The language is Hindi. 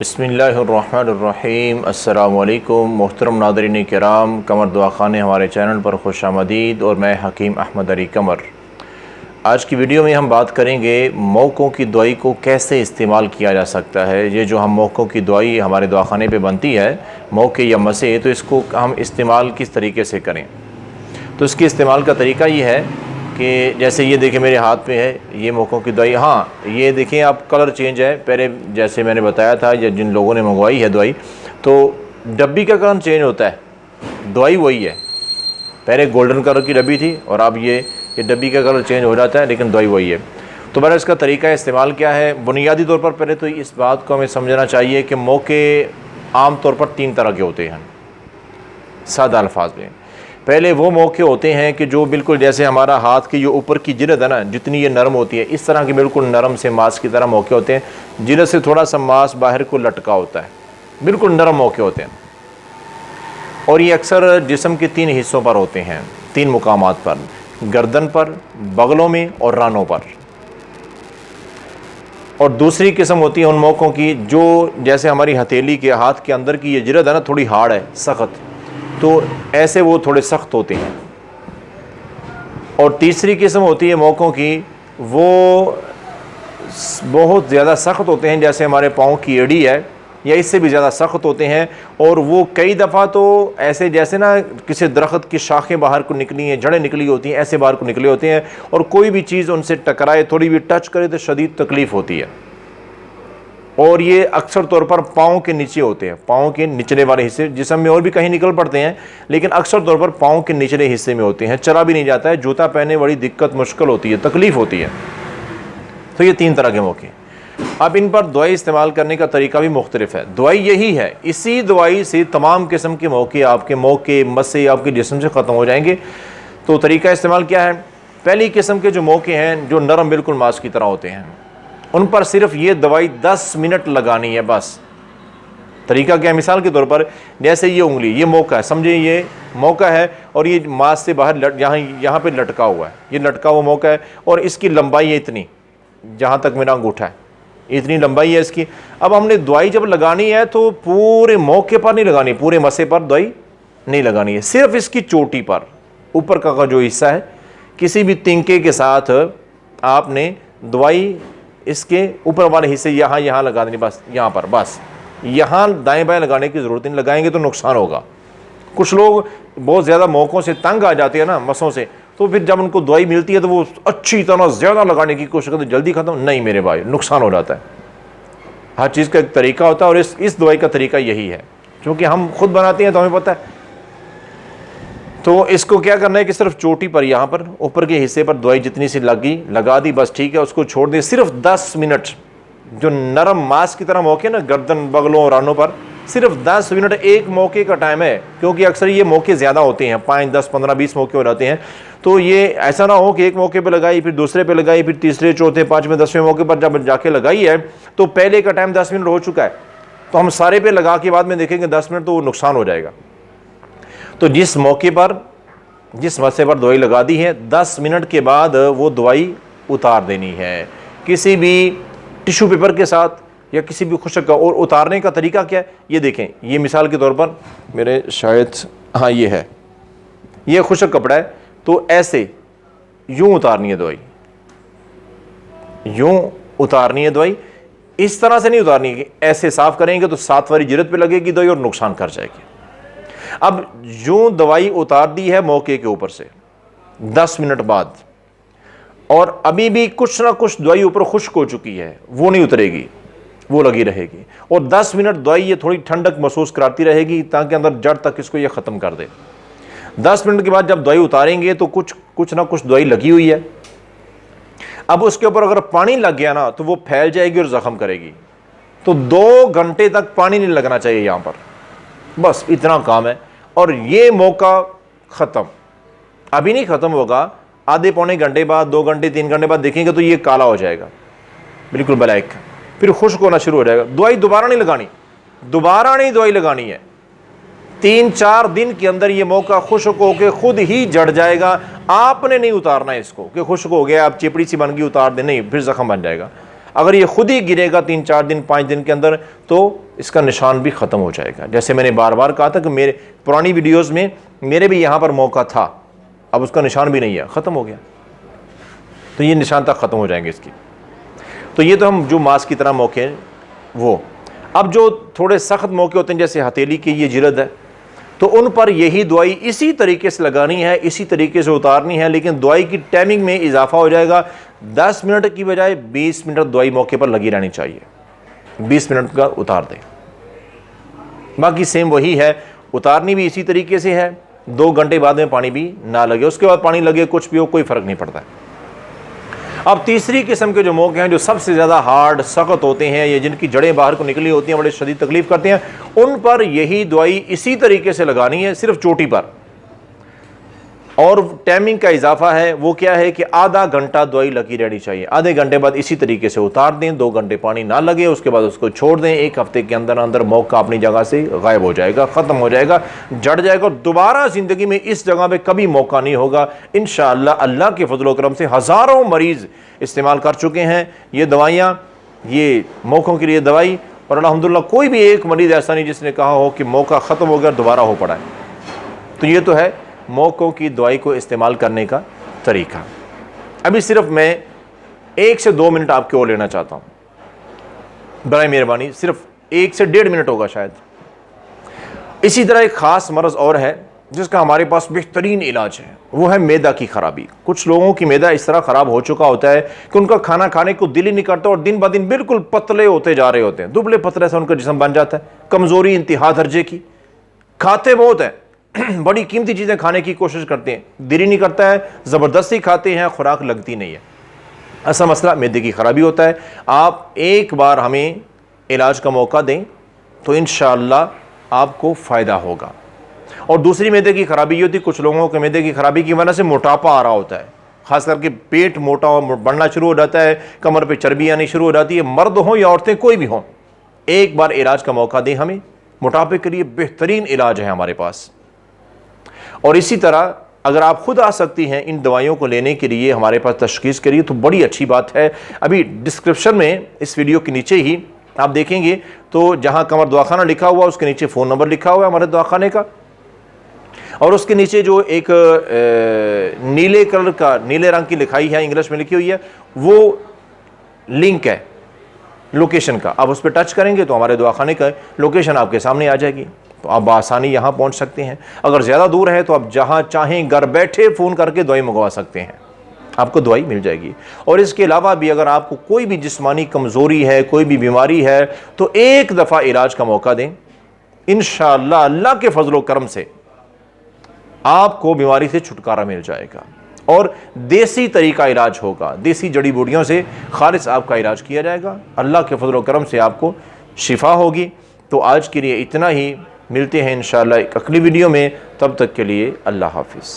बिस्मिल्लाहिर्रहमानिर्रहीम। अस्सलामुअलैकुम मोहतरम नादरीन किराम, कमर दुआ खाने हमारे चैनल पर खुश आमदीद। और मैं हकीम अहमद अली कमर। आज की वीडियो में हम बात करेंगे मौक़ों की दवाई को कैसे इस्तेमाल किया जा सकता है। ये जो हम मौक़ों की दवाई हमारे दवाखाने पे बनती है, मौक़े या मसे, तो इसको हम इस्तेमाल किस तरीके से करें। तो इसके इस्तेमाल का तरीका ये है कि जैसे ये देखें मेरे हाथ में है ये मौक़ों की दवाई। हाँ, ये देखें आप, कलर चेंज है। पहले जैसे मैंने बताया था, या जिन लोगों ने मंगवाई है दवाई, तो डब्बी का कलर चेंज होता है, दवाई वही है। पहले गोल्डन कलर की डब्बी थी और अब ये डब्बी का कलर चेंज हो जाता है, लेकिन दवाई वही है। तो बहरहाल इसका तरीका इस्तेमाल क्या है। बुनियादी तौर पर पहले तो इस बात को हमें समझना चाहिए कि मौक़े आम तौर पर 3 तरह के होते हैं। सादा अल्फाज में, पहले वो मौक़े होते हैं कि जो बिल्कुल जैसे हमारा हाथ की जो ऊपर की जिल्द है ना, जितनी ये नरम होती है, इस तरह के बिल्कुल नरम से मांस की तरह मौक़े होते हैं। जिल्द से थोड़ा सा मांस बाहर को लटका होता है, बिल्कुल नरम मौक़े होते हैं। और ये अक्सर जिस्म के 3 हिस्सों पर होते हैं, 3 मुकामात पर, गर्दन पर, बगलों में और रानों पर। और दूसरी किस्म होती है उन मौक़ों की जो जैसे हमारी हथेली के हाथ के अंदर की ये जिल्द है ना, थोड़ी हार्ड है, सख्त, तो ऐसे वो थोड़े सख्त होते हैं। और तीसरी किस्म होती है मौक़ों की, वो बहुत ज़्यादा सख्त होते हैं, जैसे हमारे पाँव की एड़ी है, या इससे भी ज़्यादा सख्त होते हैं। और वो कई दफ़ा तो ऐसे जैसे ना किसी दरख्त की शाखें बाहर को निकली हैं, जड़ें निकली होती हैं, ऐसे बाहर को निकले होते हैं। और कोई भी चीज़ उनसे टकराए, थोड़ी भी टच करे तो शदीद तकलीफ़ होती है। और ये अक्सर तौर पर पाँव के नीचे होते हैं, पाँव के निचले वाले हिस्से। जिस्म में और भी कहीं निकल पड़ते हैं, लेकिन अक्सर तौर पर पाँव के निचले हिस्से में होते हैं। चला भी नहीं जाता है, जूता पहनने बड़ी दिक्कत मुश्किल होती है, तकलीफ़ होती है। तो ये 3 तरह के मौके। अब इन पर दवाई इस्तेमाल करने का तरीका भी मुख्तलिफ है। दवाई यही है, इसी दवाई से तमाम किस्म के मौके, आपके मौके मसे आपके जिस्म से ख़त्म हो जाएंगे। तो तरीका इस्तेमाल क्या है। पहली किस्म के जो मौके हैं, जो नरम बिल्कुल मांस की तरह होते हैं, उन पर सिर्फ ये दवाई 10 मिनट लगानी है बस। तरीका क्या है, मिसाल के तौर पर जैसे ये उंगली, ये मौका है, समझे ये मौका है, और ये मांस से बाहर यहाँ पे लटका हुआ है, ये लटका हुआ मौका है, और इसकी लंबाई है इतनी, जहाँ तक मेरा अंगूठा है, इतनी लंबाई है इसकी। अब हमने दवाई जब लगानी है तो पूरे मौके पर नहीं लगानी, पूरे मसे पर दवाई नहीं लगानी है, सिर्फ इसकी चोटी पर, ऊपर का जो हिस्सा है, किसी भी तिनके के साथ आपने दवाई इसके ऊपर वाले हिस्से यहाँ लगा देनी, बस यहाँ पर, बस यहाँ दाएं बाएं लगाने की ज़रूरत नहीं, लगाएंगे तो नुकसान होगा। कुछ लोग बहुत ज़्यादा मौक़ों से तंग आ जाते हैं ना, मसों से, तो फिर जब उनको दवाई मिलती है तो वो अच्छी तरह ज़्यादा लगाने की कोशिश करते, जल्दी ख़त्म नहीं मेरे भाई, नुकसान हो जाता है। हर चीज़ का एक तरीका होता है, और इस दवाई का तरीका यही है, क्योंकि हम खुद बनाते हैं तो हमें पता है। तो इसको क्या करना है कि सिर्फ चोटी पर, यहाँ पर ऊपर के हिस्से पर दवाई जितनी सी लगा दी, बस ठीक है। उसको छोड़ दें सिर्फ 10 मिनट। जो नरम मांस की तरह मौके ना, गर्दन, बगलों और रानों पर, सिर्फ 10 मिनट एक मौके का टाइम है, क्योंकि अक्सर ये मौके ज़्यादा होते हैं, 5, 10, 15, 20 मौके हो जाते हैं। तो ये ऐसा ना हो कि एक मौके पर लगाई, फिर दूसरे पे लगाई, फिर तीसरे, चौथे, 5वें, 10वें मौके पर जब जाके लगाई है तो पहले का टाइम 10 मिनट हो चुका है, तो हम सारे पे लगा के बाद में देखेंगे 10 मिनट, तो वो नुकसान हो जाएगा। तो जिस मौके पर, जिस मसे पर दवाई लगा दी है, 10 मिनट के बाद वो दवाई उतार देनी है, किसी भी टिश्यू पेपर के साथ या किसी भी खुशक का। और उतारने का तरीका क्या है, ये देखें, ये मिसाल के तौर पर मेरे शायद, हाँ ये है, ये खुशक कपड़ा है, तो ऐसे यूं उतारनी है दवाई, यूं उतारनी है दवाई, इस तरह से नहीं उतारनी है। ऐसे साफ करेंगे तो 7 वाली जिल्द पे लगेगी दवाई और नुकसान कर जाएगी। अब यूं दवाई उतार दी है मौके के ऊपर से 10 मिनट बाद, और अभी भी कुछ ना कुछ दवाई ऊपर खुश्क हो चुकी है, वो नहीं उतरेगी, वो लगी रहेगी। और 10 मिनट दवाई ये थोड़ी ठंडक महसूस कराती रहेगी, ताकि अंदर जड़ तक इसको ये ख़त्म कर दे। 10 मिनट के बाद जब दवाई उतारेंगे तो कुछ ना कुछ दवाई लगी हुई है। अब उसके ऊपर अगर पानी लग गया ना, तो वो फैल जाएगी और ज़ख्म करेगी। तो 2 घंटे तक पानी नहीं लगना चाहिए यहाँ पर, बस इतना काम है। और ये मौका ख़त्म, अभी नहीं ख़त्म होगा, आधे पौने घंटे बाद, 2 घंटे, 3 घंटे बाद देखेंगे तो ये काला हो जाएगा, बिल्कुल ब्लैक, फिर खुश्क होना शुरू हो जाएगा। दवाई दोबारा नहीं लगानी, दोबारा नहीं दवाई लगानी है। 3-4 दिन के अंदर ये मौका खुश्क होकर खुद ही जड़ जाएगा। आपने नहीं उतारना है इसको कि खुश्क हो गया, आप चिपड़ी सी बन गई, उतार दे, नहीं, फिर जख्म बन जाएगा। अगर ये खुद ही गिरेगा 3-4 दिन 5 दिन के अंदर तो इसका निशान भी ख़त्म हो जाएगा। जैसे मैंने बार बार कहा था कि मेरे पुरानी वीडियोज़ में मेरे भी यहाँ पर मौका था, अब उसका निशान भी नहीं है, ख़त्म हो गया। तो ये निशान तक ख़त्म हो जाएंगे इसकी। तो ये तो हम जो मास की तरह मौके हैं वो। अब जो थोड़े सख्त मौके होते हैं जैसे हथेली की ये जिल्द है, तो उन पर यही दवाई इसी तरीके से लगानी है, इसी तरीके से उतारनी है, लेकिन दवाई की टाइमिंग में इजाफा हो जाएगा। 10 मिनट की बजाय 20 मिनट दवाई मौके पर लगी रहनी चाहिए, 20 मिनट का उतार दें। बाकी सेम वही है, उतारनी भी इसी तरीके से है। 2 घंटे बाद में पानी भी ना लगे, उसके बाद पानी लगे कुछ भी हो कोई फ़र्क नहीं पड़ता है। अब तीसरी किस्म के जो मौके हैं जो सबसे ज़्यादा हार्ड सख्त होते हैं, ये जिनकी जड़ें बाहर को निकली होती हैं, बड़े शदीद तकलीफ़ करते हैं, उन पर यही दवाई इसी तरीके से लगानी है, सिर्फ चोटी पर। और टाइमिंग का इजाफा है, वो क्या है कि आधा घंटा दवाई लगी रहनी चाहिए। आधे घंटे बाद इसी तरीके से उतार दें, 2 घंटे पानी ना लगे, उसके बाद उसको छोड़ दें। 1 हफ्ते के अंदर अंदर मौका अपनी जगह से गायब हो जाएगा, ख़त्म हो जाएगा, जड़ जाएगा और दोबारा ज़िंदगी में इस जगह पे कभी मौका नहीं होगा। इंशाअल्लाह अल्लाह के फजल व करम से हज़ारों मरीज़ इस्तेमाल कर चुके हैं ये दवाइयाँ, ये मौक़ों के लिए दवाई, और अल्हम्दुलिल्लाह कोई भी एक मरीज़ ऐसा नहीं जिसने कहा हो कि मौका ख़त्म हो गया दोबारा हो पड़ा है। तो ये तो है मौक़ों की दवाई को इस्तेमाल करने का तरीका। अभी सिर्फ मैं 1 से 2 मिनट आपके और लेना चाहता हूँ, बराए मेहरबानी, सिर्फ 1 से 1.5 मिनट होगा शायद। इसी तरह एक ख़ास मर्ज़ और है जिसका हमारे पास बेहतरीन इलाज है, वो है मैदा की ख़राबी। कुछ लोगों की मैदा इस तरह ख़राब हो चुका होता है कि उनका खाना खाने को दिल ही नहीं करता और दिन ब दिन बिल्कुल पतले होते जा रहे होते हैं, दुबले पतले से उनका जिस्म बन जाता है, कमज़ोरी इंतहा दर्जे की, खाते बहुत हैं, बड़ी कीमती चीज़ें खाने की कोशिश करते हैं, दिल ही नहीं करता है, ज़बरदस्ती खाते हैं, खुराक लगती नहीं है। ऐसा मसला मैदे की ख़राबी होता है। आप एक बार हमें इलाज का मौका दें तो इंशाअल्लाह आपको फ़ायदा होगा। और दूसरी मैदे की ख़राबी ये होती है, कुछ लोगों के मैदे की ख़राबी की वजह से मोटापा आ रहा होता है, ख़ास करके पेट मोटा बढ़ना शुरू हो जाता है, कमर पे चर्बी आनी शुरू हो जाती है। मर्द हों या औरतें कोई भी हों, एक बार इलाज का मौका दें हमें, मोटापे के लिए बेहतरीन इलाज है हमारे पास। और इसी तरह अगर आप खुद आ सकती हैं इन दवाइयों को लेने के लिए हमारे पास तशख़ीस के लिए, तो बड़ी अच्छी बात है। अभी डिस्क्रिप्शन में इस वीडियो के नीचे ही आप देखेंगे तो जहां कमर दवाखाना लिखा हुआ उसके नीचे फ़ोन नंबर लिखा हुआ है हमारे दवाखाने का, और उसके नीचे जो एक नीले कलर का, नीले रंग की लिखाई है, इंग्लिश में लिखी हुई है, वो लिंक है लोकेशन का। आप उस पर टच करेंगे तो हमारे दवाखाने का लोकेशन आपके सामने आ जाएगी, तो आप आसानी यहाँ पहुँच सकते हैं। अगर ज़्यादा दूर है तो आप जहाँ चाहें घर बैठे फ़ोन करके दवाई मंगवा सकते हैं, आपको दवाई मिल जाएगी। और इसके अलावा भी अगर आपको कोई भी जिस्मानी कमज़ोरी है, कोई भी बीमारी है, तो एक दफ़ा इलाज का मौका दें, इंशाअल्लाह अल्लाह के फजल व करम से आपको बीमारी से छुटकारा मिल जाएगा। और देसी तरीका इलाज होगा, देसी जड़ी बूटियों से खालिस आपका इलाज किया जाएगा, अल्लाह के फजल व करम से आपको शिफा होगी। तो आज के लिए इतना ही, मिलते हैं इंशाअल्लाह एक अगली वीडियो में, तब तक के लिए अल्लाह हाफिज़।